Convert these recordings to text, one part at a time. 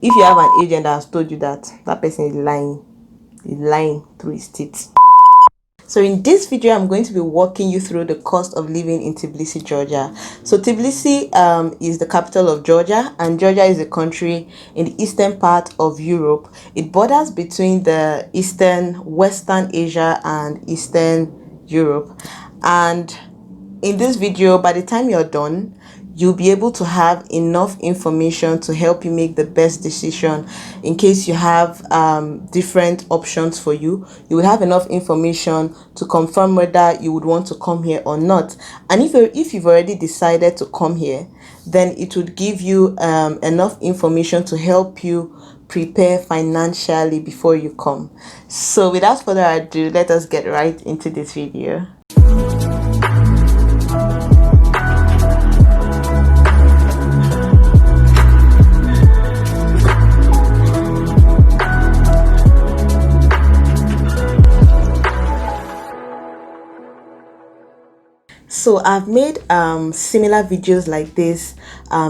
If you have an agent that has told you that, that person is lying through his teeth. So in this video, I'm going to be walking you through the cost of living in Tbilisi, Georgia. So Tbilisi is the capital of Georgia, and Georgia is a country in the eastern part of Europe. It borders between the Western Asia and Eastern Europe. And in this video, by the time you're done, you'll be able to have enough information to help you make the best decision. In case you have different options for you, you will have enough information to confirm whether you would want to come here or not. And if you've already decided to come here, then it would give you enough information to help you prepare financially before you come. So without further ado, let us get right into this video. So I've made similar videos like this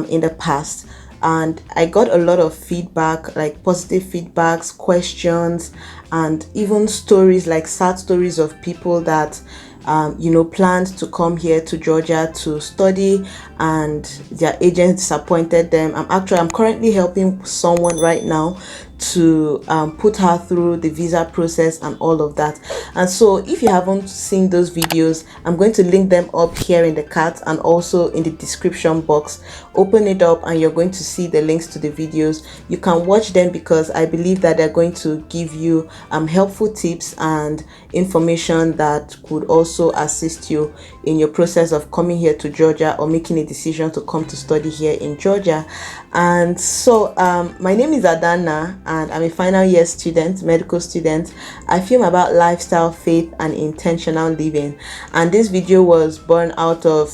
in the past, and I got a lot of feedback, like positive feedbacks, questions, and even stories, like sad stories of people that planned to come here to Georgia to study and their agent disappointed them. I'm currently helping someone right now to put her through the visa process and all of that. And so if you haven't seen those videos, I'm going to link them up here in the card and also in the description box. Open it up and you're going to see the links to the videos. You can watch them because I believe that they're going to give you helpful tips and information that could also assist you in your process of coming here to Georgia or making a decision to come to study here in Georgia. And so my name is Kcdanna, and I'm a final year student, medical student. I film about lifestyle, faith, and intentional living. And this video was born out of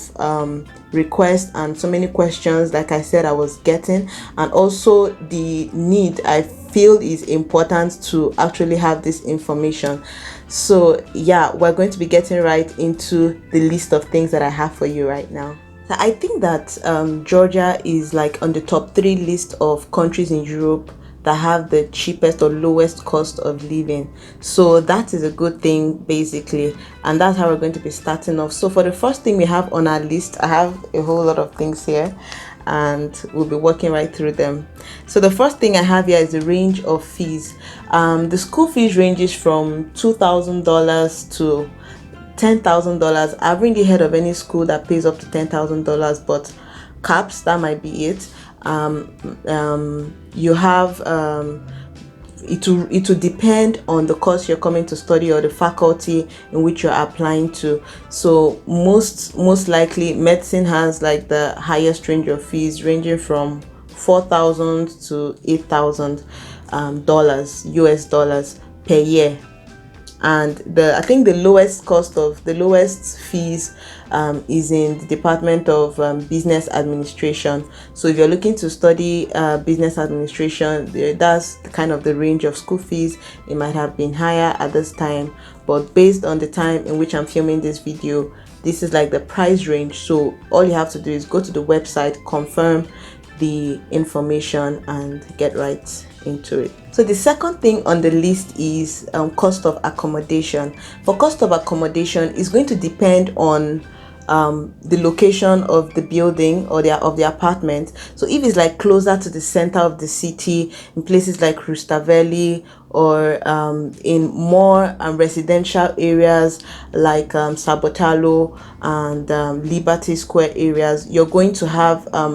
requests and so many questions, like I said, I was getting, and also the need I feel is important to actually have this information. So yeah, we're going to be getting right into the list of things that I have for you right now. I think that Georgia is like on the top 3 list of countries in Europe that have the cheapest or lowest cost of living. So that is a good thing basically, and that's how we're going to be starting off. So for the first thing we have on our list, I have a whole lot of things here and we'll be working right through them. So the first thing I have here is the range of fees. The school fees ranges from $2,000 to $10,000. I haven't really heard of any school that pays up to $10,000, but caps, that might be it. You have it will depend on the course you're coming to study or the faculty in which you're applying to. So most likely medicine has like the highest range of fees, ranging from $4,000 to $8,000 US dollars per year. And I think the lowest fees is in the Department of Business Administration. So if you're looking to study business administration, that's kind of the range of school fees. It might have been higher at this time, but based on the time in which I'm filming this video, this is like the price range. So all you have to do is go to the website, confirm the information, and get right into it. So the second thing on the list is cost of accommodation. For cost of accommodation, is going to depend on the location of the building or of the apartment. So if it's like closer to the center of the city, in places like Rustaveli, or in more residential areas like Sabotalo and Liberty Square areas, you're going to have a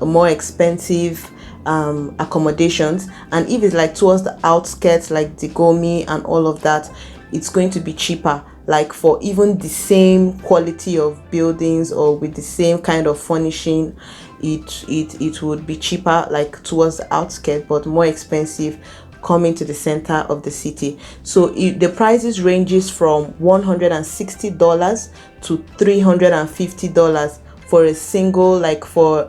more expensive accommodations. And if it's like towards the outskirts like Digomi and all of that, it's going to be cheaper. Like for even the same quality of buildings or with the same kind of furnishing, it would be cheaper like towards the outskirts, but more expensive coming to the center of the city. So the prices ranges from $160 to $350 for a single, like for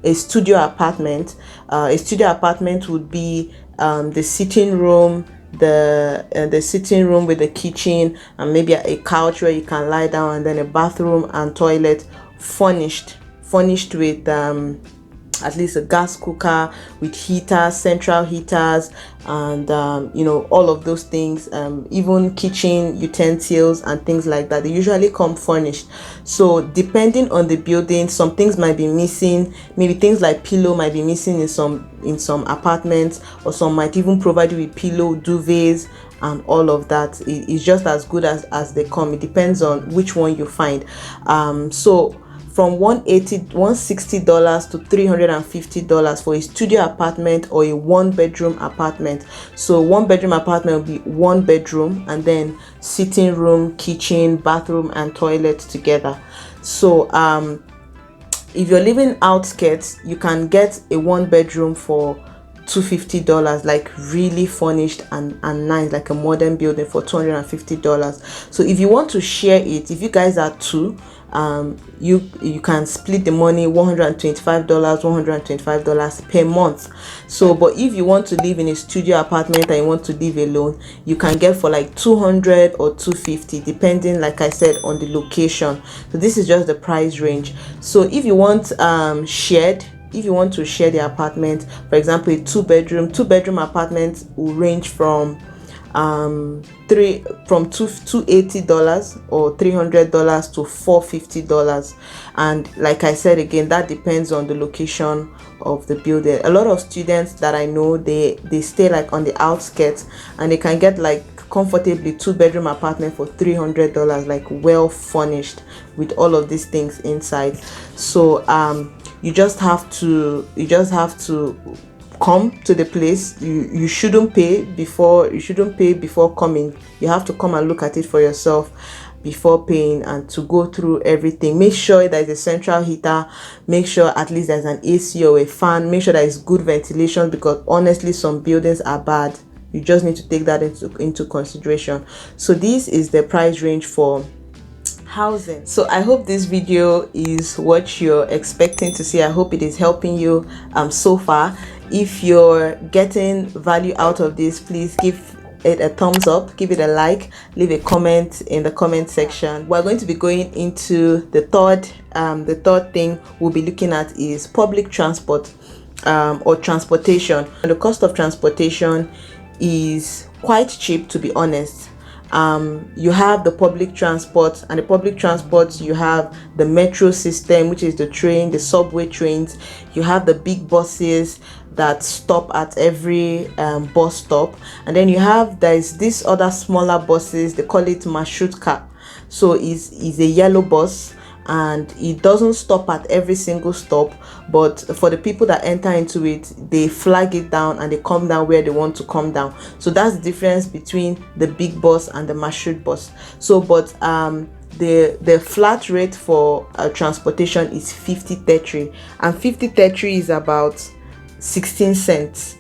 a studio apartment. A studio apartment would be the sitting room, the sitting room with the kitchen and maybe a couch where you can lie down, and then a bathroom and toilet furnished with at least a gas cooker with heaters, central heaters, and all of those things, even kitchen utensils and things like that. They usually come furnished. So depending on the building, some things might be missing. Maybe things like pillow might be missing in some apartments, or some might even provide you with pillow, duvets, and all of that. It's just as good as they come. It depends on which one you find. So from $160 to $350 for a studio apartment or a one-bedroom apartment. So one-bedroom apartment will be one bedroom and then sitting room, kitchen, bathroom, and toilet together. So if you're living outskirts, you can get a one-bedroom for $250, like really furnished and nice, like a modern building, for $250. So if you want to share it, if you guys are two, you can split the money, $125 per month. So but if you want to live in a studio apartment and you want to live alone, you can get for like $200 or $250, depending, like I said, on the location. So this is just the price range. So if you want if you want to share the apartment, for example, a two-bedroom apartment will range from $280 or $300 to $450. And like I said again, that depends on the location of the building. A lot of students that I know, they stay like on the outskirts, and they can get like comfortably two-bedroom apartment for $300, like well furnished with all of these things inside. So you just have to come to the place. You shouldn't pay before coming. You have to come and look at it for yourself before paying, and to go through everything. Make sure there's a central heater, make sure at least there's an AC or a fan, make sure there is good ventilation, because honestly some buildings are bad. You just need to take that into consideration. So this is the price range for housing. So I hope this video is what you're expecting to see. I hope it is helping you so far. If you're getting value out of this, please give it a thumbs up, give it a like, leave a comment in the comment section. We're going to be going into the third thing we'll be looking at is public transport or transportation. And the cost of transportation is quite cheap, to be honest. You have the public transport, and the public transport, you have the metro system, which is the train, the subway trains. You have the big buses that stop at every bus stop, and then there's this other smaller buses, they call it marshrutka. So it's a yellow bus, and it doesn't stop at every single stop, but for the people that enter into it, they flag it down and they come down where they want to come down. So that's the difference between the big bus and the marshrout bus. So but the flat rate for transportation is 50 tetri, and 50 tetri is about 16 cents.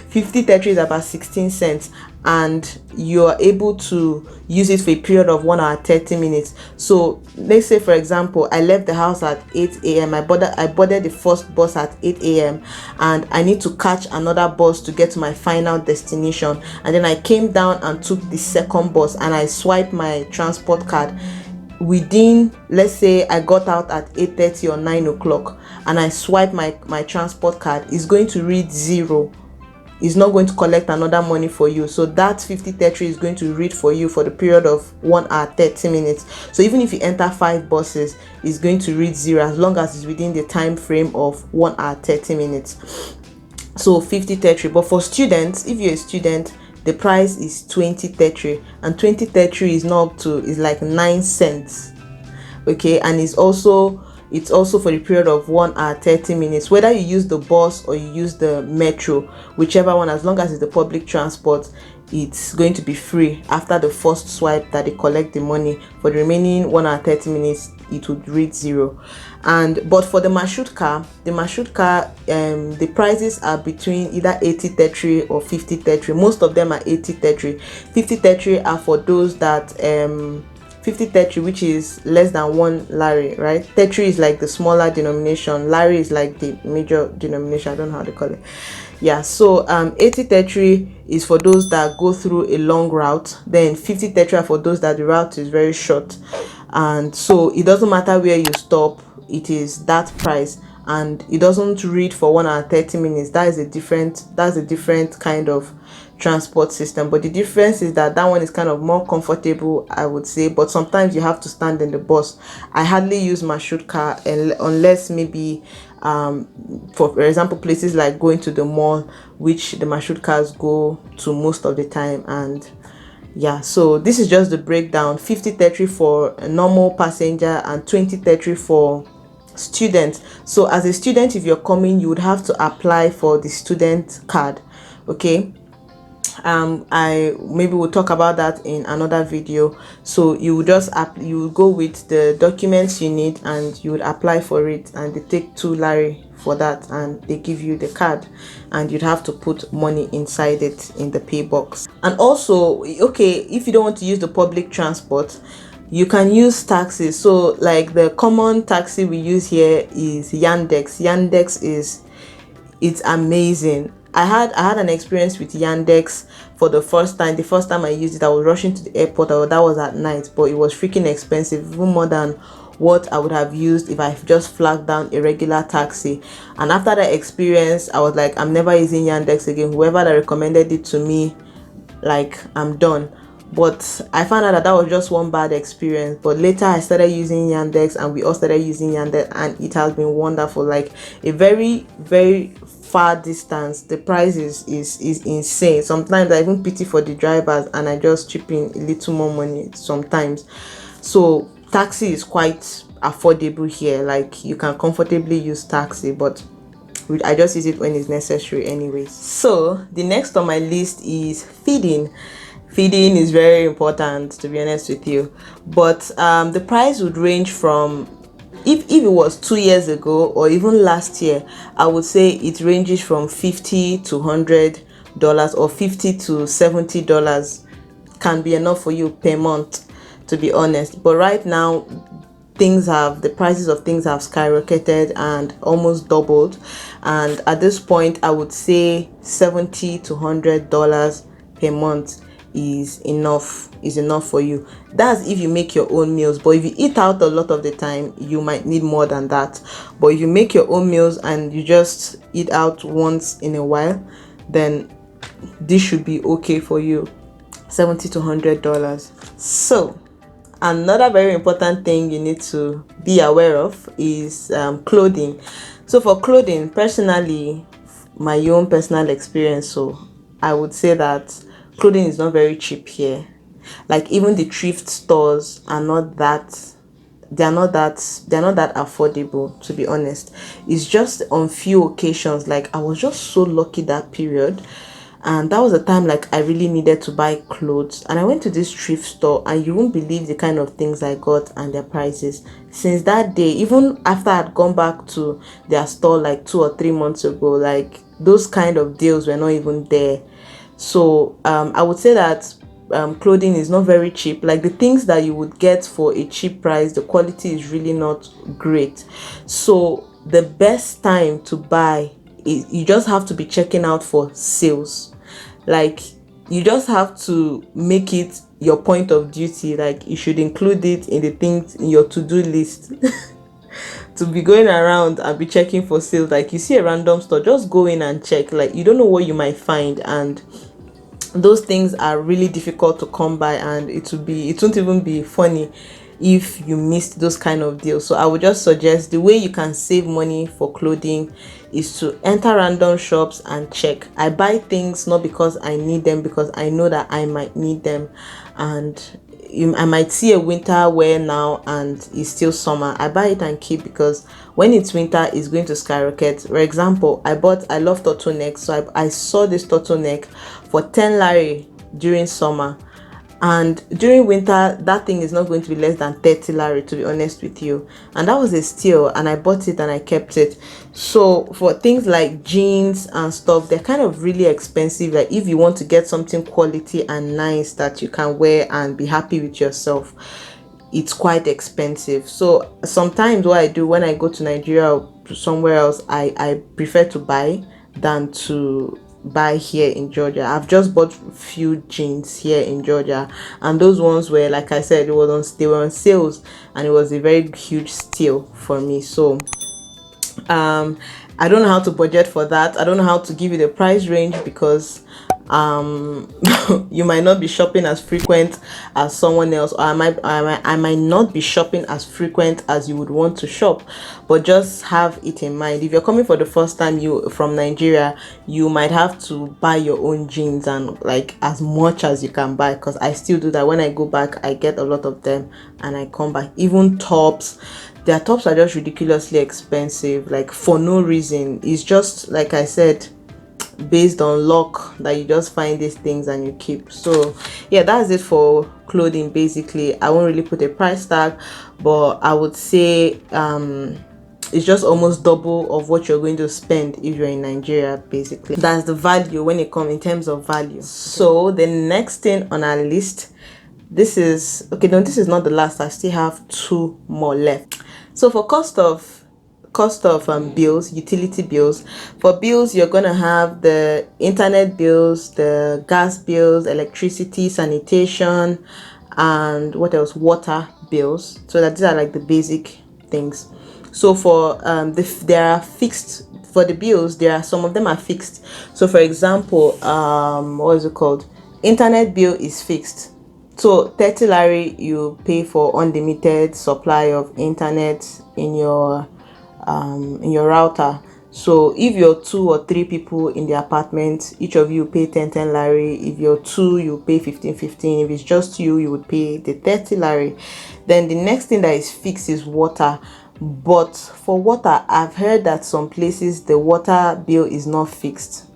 50 tetri is about 16 cents, and you are able to use it for a period of 1 hour 30 minutes. So let's say, for example, I left the house at 8 a.m. I boarded the first bus at 8 a.m. and I need to catch another bus to get to my final destination, and then I came down and took the second bus and I swiped my transport card. Within, let's say I got out at 8:30 or 9 o'clock and I swipe my transport card, it's going to read 0. It's not going to collect another money for you. So that 50 tetri is going to read for you for the period of 1 hour 30 minutes. So even if you enter 5 buses, it's going to read 0 as long as it's within the time frame of 1 hour 30 minutes. So 50 tetri. But for students, if you're a student, the price is 20 tetri, and 20 tetri is like 9 cents. Okay, and it's also for the period of 1 hour 30 minutes, whether you use the bus or you use the metro, whichever one, as long as it's the public transport, it's going to be free after the first swipe that they collect the money. For the remaining 1 hour 30 minutes, it would read 0. But for the marshrutka, the prices are between either 80 tetri or 50 tetri. Most of them are 80 tetri. 50 tetri are for those that 50 tetri, which is less than 1 lari, right? Tetri is like the smaller denomination, lari is like the major denomination. I don't know how to call it. Yeah, so 80 tetri is for those that go through a long route. Then 50 tetri are for those that the route is very short, and so it doesn't matter where you stop, it is that price. and it doesn't read for 1 hour 30 minutes. That's a different kind of transport system. But the difference is that that one is kind of more comfortable, I would say, but sometimes you have to stand in the bus. I hardly use marshrutka unless maybe for example places like going to the mall, which the marshrutkars go to most of the time. And yeah, so this is just the breakdown: 50-30 for a normal passenger and 20-30 for students. So as a student, if you're coming, you would have to apply for the student card. Okay, I maybe we'll talk about that in another video. So you would you would go with the documents you need and you would apply for it, and they take 2 Larry for that, and they give you the card, and you'd have to put money inside it in the pay box. And also, okay, if you don't want to use the public transport, you can use taxis. So like the common taxi we use here is Yandex. It's amazing. I had an experience with Yandex for the first time. The first time I used it, I was rushing to the airport. That was at night, but it was freaking expensive, even more than what I would have used if I just flagged down a regular taxi. And after that experience, I was like, I'm never using Yandex again. Whoever that recommended it to me, like, I'm done. But I found out that was just one bad experience. But later I started using Yandex, and we all started using Yandex, and it has been wonderful. Like a very, very far distance, the price is insane. Sometimes I even pity for the drivers, and I just chip in a little more money sometimes. So taxi is quite affordable here. Like you can comfortably use taxi, but I just use it when it's necessary anyways. So the next on my list is feeding. Feeding is very important, to be honest with you, but the price would range from, if it was 2 years ago or even last year, I would say it ranges from $50 to $100 or $50 to $70 can be enough for you per month, to be honest. But right now the prices of things have skyrocketed and almost doubled, and at this point I would say $70 to $100 per month is enough for you. That's if you make your own meals, but if you eat out a lot of the time, you might need more than that. But if you make your own meals and you just eat out once in a while, then this should be okay for you. $70 to $100. So another very important thing you need to be aware of is clothing. So for clothing, personally, my own personal experience, so I would say that clothing is not very cheap here. Like even the thrift stores are not that affordable, to be honest. It's just on few occasions. Like I was just so lucky that period, and that was a time like I really needed to buy clothes, and I went to this thrift store, and you won't believe the kind of things I got and their prices. Since that day, even after I'd gone back to their store like 2 or 3 months ago, like those kind of deals were not even there. So I would say that clothing is not very cheap. Like the things that you would get for a cheap price, the quality is really not great. So the best time to buy is, you just have to be checking out for sales. Like you just have to make it your point of duty. Like you should include it in the things in your to-do list. To be going around and be checking for sales. Like you see a random store, just go in and check. Like you don't know what you might find, and those things are really difficult to come by, and it won't even be funny if you missed those kind of deals. So I would just suggest the way you can save money for clothing is to enter random shops and check. I buy things not because I need them, because I know that I might need them, and I might see a winter wear now and it's still summer. I buy it and keep, because when it's winter, it's going to skyrocket. For example, I love turtlenecks, so I saw this turtleneck for 10 Larry during summer, and during winter that thing is not going to be less than 30 Larry, to be honest with you. And that was a steal, and I bought it and I kept it. So for things like jeans and stuff, they're kind of really expensive. Like if you want to get something quality and nice that you can wear and be happy with yourself, it's quite expensive. So sometimes what I do when I go to Nigeria or somewhere else, I prefer to buy than to buy here in Georgia. I've just bought a few jeans here in Georgia, and those ones were, like I said, they were on sales, and it was a very huge steal for me. So I don't know how to budget for that. I don't know how to give you the price range because you might not be shopping as frequent as someone else, or I might not be shopping as frequent as you would want to shop. But just have it in mind, if you're coming for the first time you from Nigeria, you might have to buy your own jeans, and like as much as you can buy, because I still do that. When I go back, I get a lot of them and I come back. Even tops, their tops are just ridiculously expensive, like for no reason. It's just like I said, based on luck that you just find these things and you keep. So yeah, that's it for clothing. Basically, I won't really put a price tag, but I would say it's just almost double of what you're going to spend if you're in Nigeria. Basically, that's the value when it comes in terms of value. So the next thing on our list, this is okay, no, this is not the last. I still have two more left. So for cost of bills, utility bills. For bills, you're gonna have the internet bills, the gas bills, electricity, sanitation, and what else, water bills. So that these are like the basic things. So for there are fixed. For the bills, there are some of them are fixed. So for example, what is it called, internet bill is fixed. So 30 lari you pay for unlimited supply of internet in your router. So if you're 2 or 3 people in the apartment, each of you pay 10 lari. If you're 2, you pay 15. If it's just you would pay the 30 lari. Then the next thing that is fixed is water. But for water, I've heard that some places the water bill is not fixed,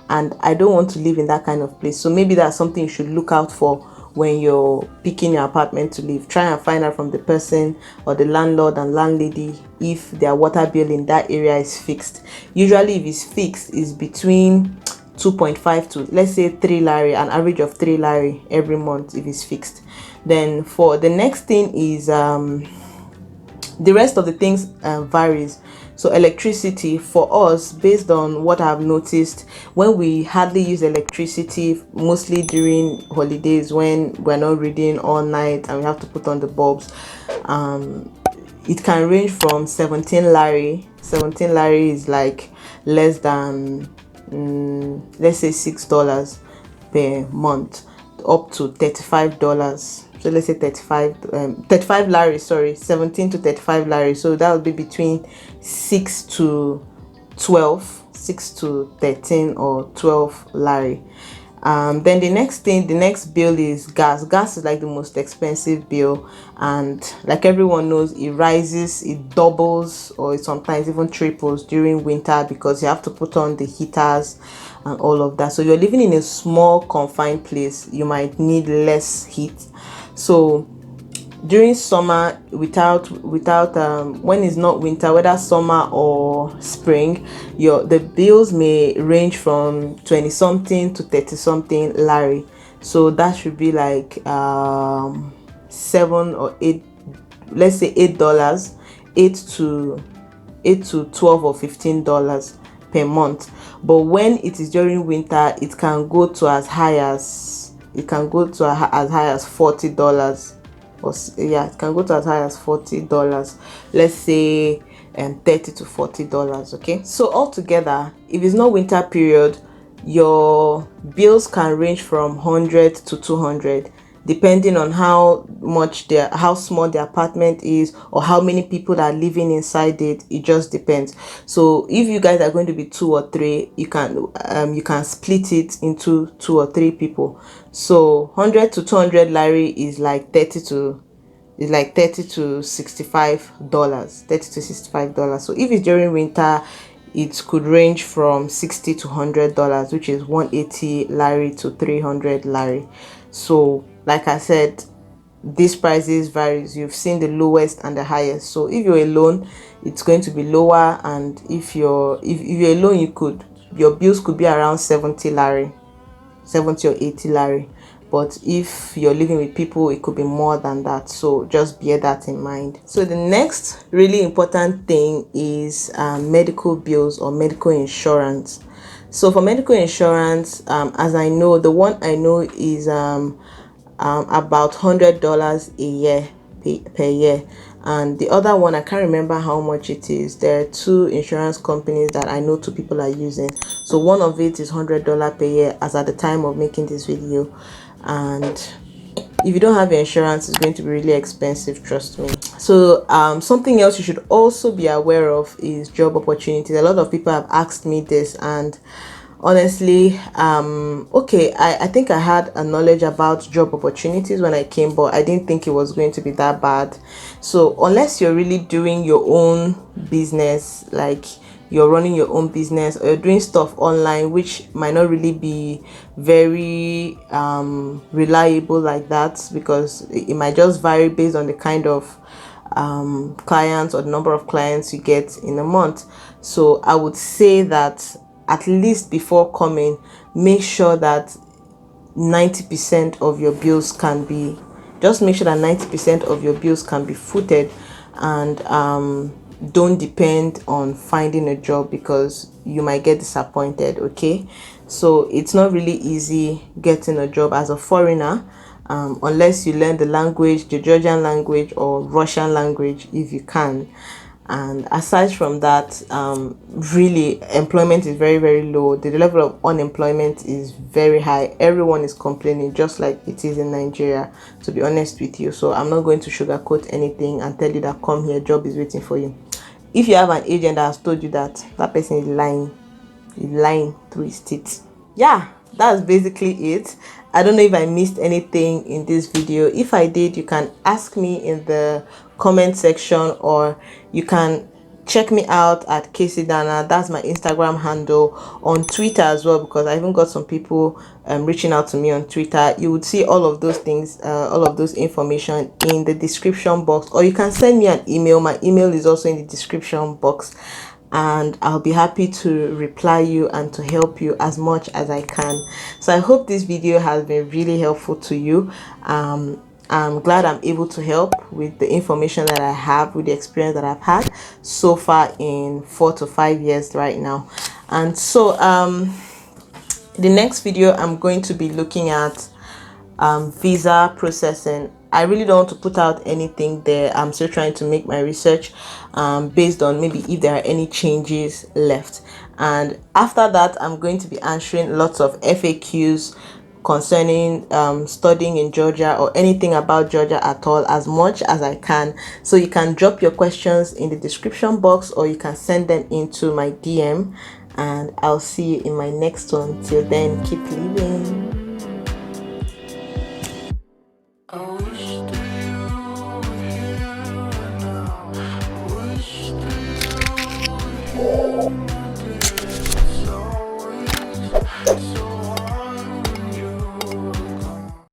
and I don't want to live in that kind of place. So maybe that's something you should look out for when you're picking your apartment to live. Try and find out from the person or the landlord and landlady if their water bill in that area is fixed. Usually if it's fixed, it's between 2.5 to, let's say, 3 lari, an average of 3 lari every month if it's fixed. Then for the next thing is the rest of the things varies. So electricity, for us, based on what I've noticed, when we hardly use electricity, mostly during holidays when we're not reading all night and we have to put on the bulbs, it can range from 17 lari. 17 lari is like less than let's say $6 per month, up to $35. So let's say 35 lari, sorry, 17 to 35 lari. So that would be between 6 to 12, 6 to 13 or 12 lari. Then the next bill is gas. Gas is like the most expensive bill, and like everyone knows, it rises, it doubles, or it sometimes even triples during winter because you have to put on the heaters and all of that. So you're living in a small confined place, you might need less heat. So during summer, without when it's not winter, whether summer or spring, the bills may range from 20 something to 30 something lari. So that should be like 7 or 8, let's say $8, 8 to 12 or $15 per month. But when it is during winter, it can go to as high as $40. Or yeah, it can go to as high as $40. Let's say 30 to $40. Okay, so altogether, if it's not winter period, your bills can range from 100 to 200, depending on how small the apartment is or how many people are living inside it. It just depends. So if you guys are going to be 2 or 3, you can split it into 2 or 3 people. So 100 to 200 lari is like 30 to $65. So if it's during winter, it could range from $60 to $100, which is 180 lari to 300 lari. So like I said, these prices varies. You've seen the lowest and the highest. So if you're alone, it's going to be lower, and if you're alone, your bills could be around 70 lari, 70 or 80 lari. But if you're living with people, it could be more than that. So just bear that in mind. So the next really important thing is medical bills or medical insurance. So for medical insurance, as I know, the one I know is about $100 a year per year, and the other one, I can't remember how much it is. There are two insurance companies that I know two people are using. So one of it is $100 per year as at the time of making this video, and if you don't have insurance, it's going to be really expensive, trust me. So something else you should also be aware of is job opportunities. A lot of people have asked me this, and honestly, okay, I think I had a knowledge about job opportunities when I came, but I didn't think it was going to be that bad. So unless you're really doing your own business, like you're running your own business, or you're doing stuff online, which might not really be very reliable like that, because it might just vary based on the kind of clients or the number of clients you get in a month. So I would say that at least before coming, make sure that 90% of your bills can be, just make sure that 90% of your bills can be footed, and don't depend on finding a job, because you might get disappointed. Okay, so it's not really easy getting a job as a foreigner, unless you learn the language, the Georgian language or Russian language, if you can. And aside from that, really employment is very, very low. The level of unemployment is very high. Everyone is complaining, just like it is in Nigeria, to be honest with you. So I'm not going to sugarcoat anything and tell you that come here, job is waiting for you. If you have an agent that has told you that, that person is lying through his teeth. Yeah, that's basically it. I don't know if I missed anything in this video. If I did, you can ask me in the comment section, or you can check me out at kcdanna. That's my Instagram handle. On Twitter as well, because I even got some people reaching out to me on Twitter. You would see all of those things, all of those information in the description box, or you can send me an email. My email is also in the description box, and I'll be happy to reply you and to help you as much as I can. So I hope this video has been really helpful to you. I'm glad I'm able to help with the information that I have, with the experience that I've had so far in 4 to 5 years right now. And so the next video, I'm going to be looking at visa processing. I really don't want to put out anything there. I'm still trying to make my research based on maybe if there are any changes left. And after that, I'm going to be answering lots of FAQs concerning studying in Georgia, or anything about Georgia at all, as much as I can. So you can drop your questions in the description box, or you can send them into my DM, and I'll see you in my next one. Till then, keep living.